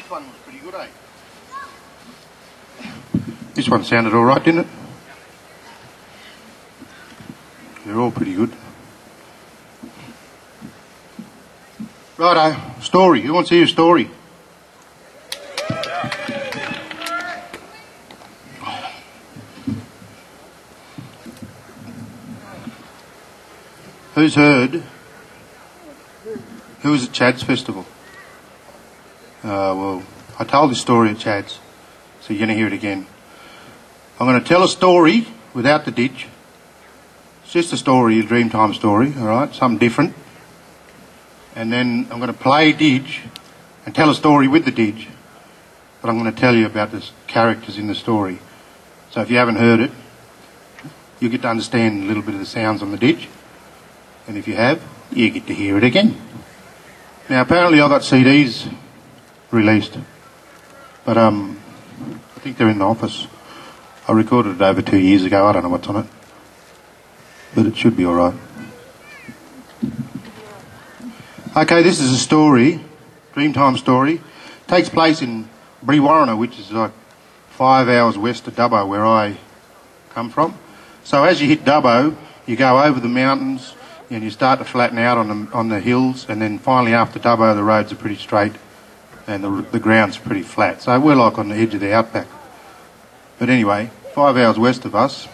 this one was pretty good, eh? This one sounded all right, didn't it? They're all pretty good. Righto, story. Who wants to hear a story? Who's heard? Who was at Chad's festival? Well, I told this story at Chad's, so you're going to hear it again. I'm going to tell a story without the didge. It's just a story, a Dreamtime story, all right? Something different. And then I'm going to play didge and tell a story with the didge. But I'm going to tell you about the characters in the story. So if you haven't heard it, you get to understand a little bit of the sounds on the didge. And if you have, you get to hear it again. Now, apparently I got CDs released. But I think they're in the office. I recorded it over 2 years ago. I don't know what's on it. But it should be all right. Okay, this is a story, Dreamtime story. Takes place in Brewarrina, which is like 5 hours west of Dubbo, where I come from. So as you hit Dubbo, you go over the mountains and you start to flatten out on the hills, and then finally after Dubbo the roads are pretty straight and the ground's pretty flat. So we're like on the edge of the outback. But anyway, 5 hours west of us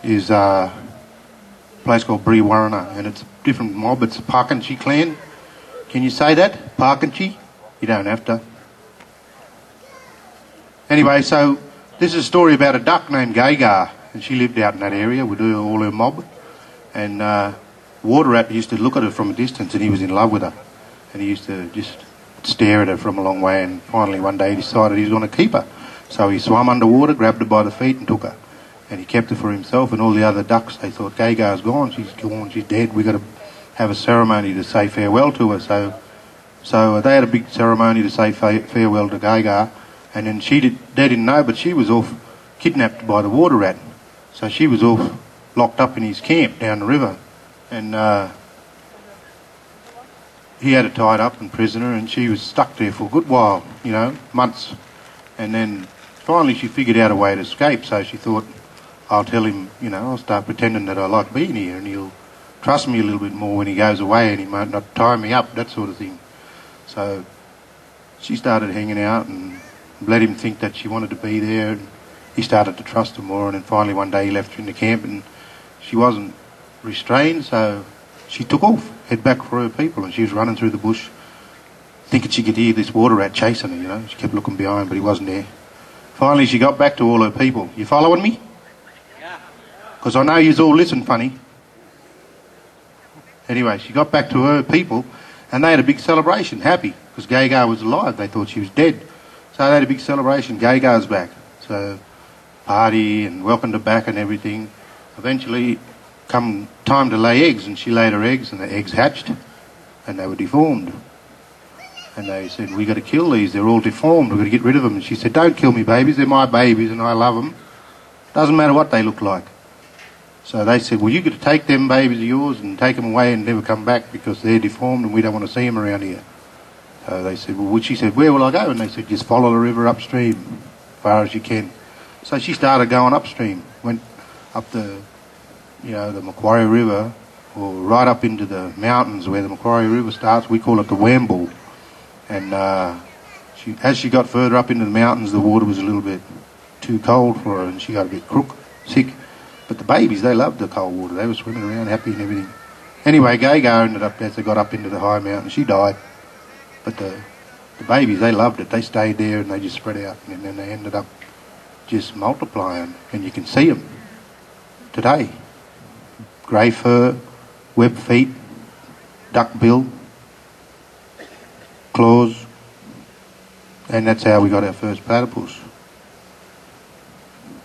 is a place called Brewarrina, and it's a different mob. It's a Parkinchi clan. Can you say that? Parkinchi? You don't have to. Anyway, so this is a story about a duck named Gaga, and she lived out in that area with all her mob. And Water Rat used to look at her from a distance, and he was in love with her. And he used to just stare at her from a long way, and finally one day he decided he was going to keep her. So he swam underwater, grabbed her by the feet and took her. And he kept her for himself, and all the other ducks, they thought, Gaga's gone, she's dead, we've got to have a ceremony to say farewell to her. So they had a big ceremony to say farewell to Gaga, and then they didn't know, but she was off kidnapped by the Water Rat. So she was off locked up in his camp down the river, and he had her tied up and prisoner, and she was stuck there for a good while, you know, months. And then finally she figured out a way to escape, so she thought, I'll tell him, you know, I'll start pretending that I like being here, and he'll trust me a little bit more when he goes away, and he might not tie me up, that sort of thing. So she started hanging out and let him think that she wanted to be there, and he started to trust her more. And then finally one day he left her in the camp, and she wasn't restrained, so she took off, head back for her people, and she was running through the bush thinking she could hear this Water Rat chasing her, you know. She kept looking behind, but he wasn't there. Finally she got back to all her people. You following me? Yeah. Because I know you all listen funny. Anyway, she got back to her people, and they had a big celebration, happy, because Gaga was alive. They thought she was dead. So they had a big celebration, Gaga's back. So party and welcomed her back and everything. Eventually, come time to lay eggs, and she laid her eggs, and the eggs hatched, and they were deformed. And they said, we got to kill these, they're all deformed, we've got to get rid of them. And she said, don't kill me babies, they're my babies and I love them. Doesn't matter what they look like. So they said, well, you got to take them babies of yours and take them away and never come back because they're deformed and we don't want to see them around here. So they said, well, she said, where will I go? And they said, just follow the river upstream as far as you can. So she started going upstream, went up the, you know, the Macquarie River, or right up into the mountains where the Macquarie River starts. We call it the Wamble. And as she got further up into the mountains, the water was a little bit too cold for her, and she got a bit sick. But the babies, they loved the cold water. They were swimming around happy and everything. Anyway, Gaga ended up, as they got up into the high mountain, she died. But the babies, they loved it. They stayed there and they just spread out, and then they ended up just multiplying. And you can see them today. Grey fur, webbed feet, duck bill, claws, and that's how we got our first platypus.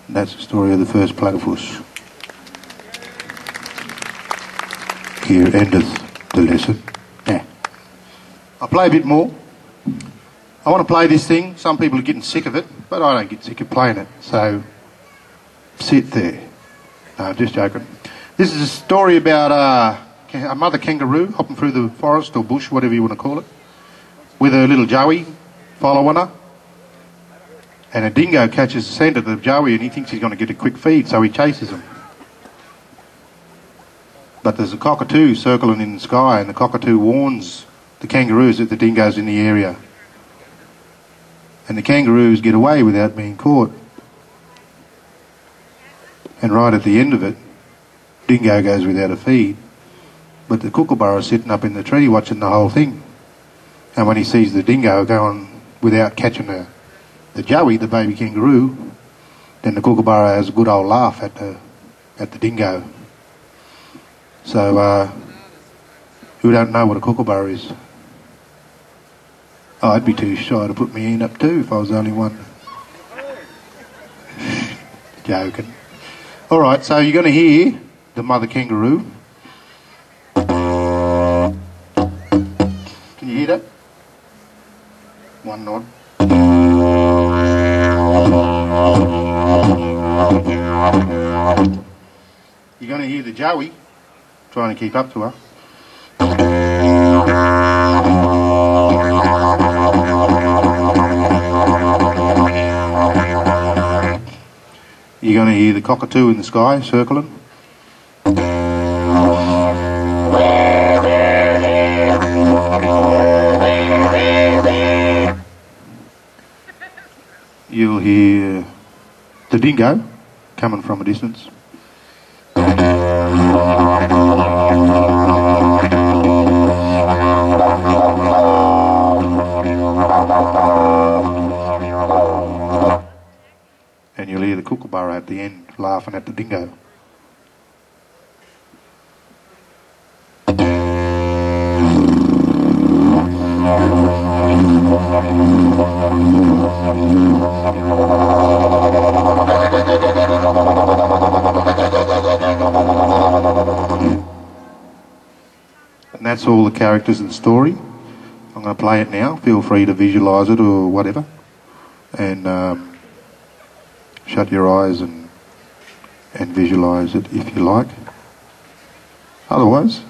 That's the story of the first platypus. Here endeth the lesson. Yeah. I'll play a bit more. I want to play this thing. Some people are getting sick of it, but I don't get sick of playing it, so sit there. No, I'm just joking. This is a story about a mother kangaroo hopping through the forest or bush, whatever you want to call it, with her little Joey following her. And a dingo catches the scent of the joey and he thinks he's going to get a quick feed, so he chases him. But there's a cockatoo circling in the sky, and the cockatoo warns the kangaroos that the dingo's in the area. And the kangaroos get away without being caught. And right at the end of it, dingo goes without a feed. But the kookaburra's sitting up in the tree watching the whole thing. And when he sees the dingo going without catching the joey, the baby kangaroo, then the kookaburra has a good old laugh at the dingo. So, who don't know what a kookaburra is? Oh, I'd be too shy to put me in up too if I was the only one. Joking. All right, so you're going to hear the mother kangaroo. Can you hear that? One nod. You're going to hear the joey trying to keep up to her. You're going to hear the cockatoo in the sky circling. You'll hear the dingo coming from a distance. And you'll hear the kookaburra at the end laughing at the dingo. And that's all the characters in the story. I'm going to play it now. Feel free to visualise it or whatever. And shut your eyes and visualise it if you like. Otherwise,